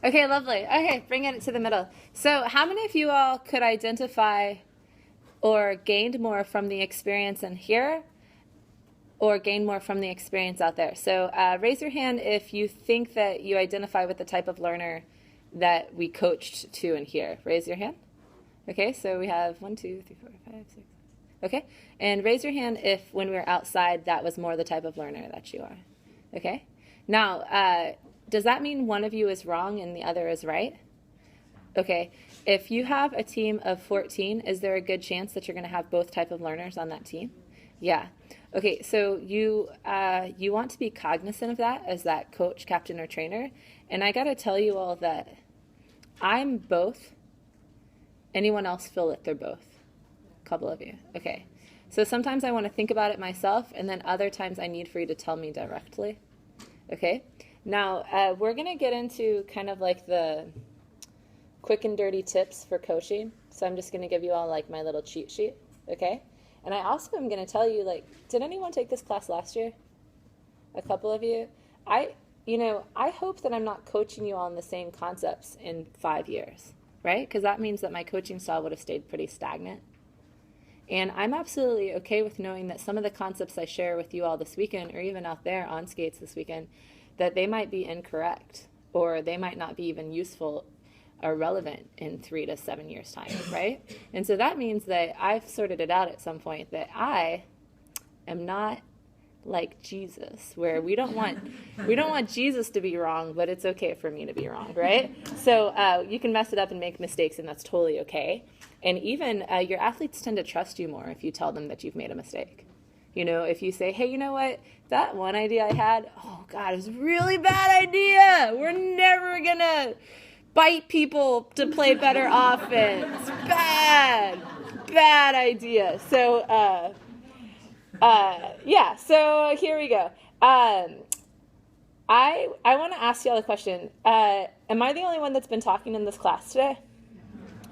Okay, lovely. Okay, bring it to the middle. So, how many of you all could identify or gained more from the experience in here or gained more from the experience out there? So, raise your hand if you think that you identify with the type of learner that we coached to in here. Raise your hand. Okay, so we have 1, 2, 3, 4, 5, 6. Okay, and raise your hand if when we were outside that was more the type of learner that you are. Okay, now does that mean one of you is wrong and the other is right? Okay, if you have a team of 14, is there a good chance that you're going to have both type of learners on that team? Yeah. Okay, so you want to be cognizant of that as that coach, captain, or trainer. And I got to tell you all that I'm both. Anyone else feel that they're both? A couple of you. Okay. So sometimes I want to think about it myself, and then other times I need for you to tell me directly. Okay? Now, we're going to get into kind of like the quick and dirty tips for coaching. So I'm just going to give you all like my little cheat sheet. Okay? And I also am going to tell you, like, did anyone take this class last year? A couple of you? I hope that I'm not coaching you on the same concepts in 5 years, right? Because that means that my coaching style would have stayed pretty stagnant. And I'm absolutely okay with knowing that some of the concepts I share with you all this weekend, or even out there on skates this weekend, that they might be incorrect, or they might not be even useful or relevant in 3 to 7 years' time, right? And so that means that I've sorted it out at some point that I am not like Jesus, where we don't want Jesus to be wrong, but it's okay for me to be wrong, right? So you can mess it up and make mistakes, and that's totally okay. And even your athletes tend to trust you more if you tell them that you've made a mistake. You know, if you say, hey, you know what, that one idea I had, oh God, it was a really bad idea. We're never gonna bite people to play better offense. Bad idea. So so here we go. I want to ask y'all a question. Am I the only one that's been talking in this class today?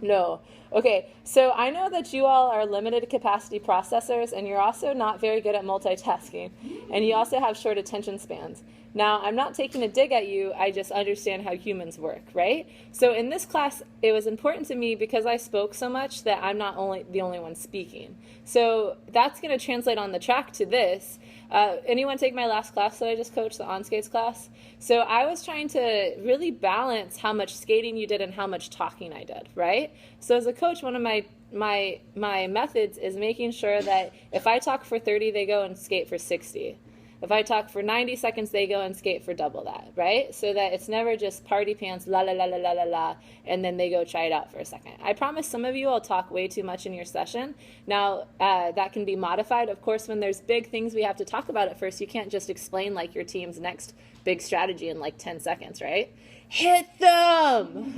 No. Okay, so I know that you all are limited capacity processors, and you're also not very good at multitasking, and you also have short attention spans. Now, I'm not taking a dig at you, I just understand how humans work, right? So in this class, it was important to me because I spoke so much that I'm not the only one speaking. So that's going to translate on the track to this. Anyone take my last class that I just coached, the on-skates class? So I was trying to really balance how much skating you did and how much talking I did, right? So as a coach, one of my methods is making sure that if I talk for 30, they go and skate for 60. If I talk for 90 seconds, they go and skate for double that, right? So that it's never just party pants, la la la la la la la, and then they go try it out for a second. I promise some of you will talk way too much in your session. Now, that can be modified. Of course, when there's big things we have to talk about at first, you can't just explain like your team's next big strategy in like 10 seconds, right? Hit them!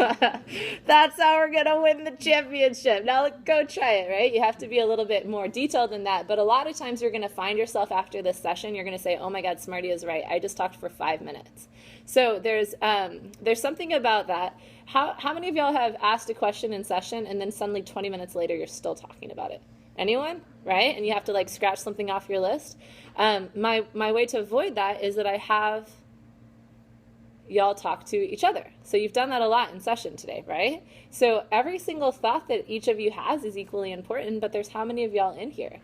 That's how we're going to win the championship. Now go try it, right? You have to be a little bit more detailed than that. But a lot of times you're going to find yourself after this session, you're going to say, oh my God, Smarty is right. I just talked for 5 minutes. So there's something about that. How many of y'all have asked a question in session and then suddenly 20 minutes later you're still talking about it? Anyone? Right? And you have to like scratch something off your list. My way to avoid that is that I have y'all talk to each other. So you've done that a lot in session today, right? So every single thought that each of you has is equally important, but there's how many of y'all in here?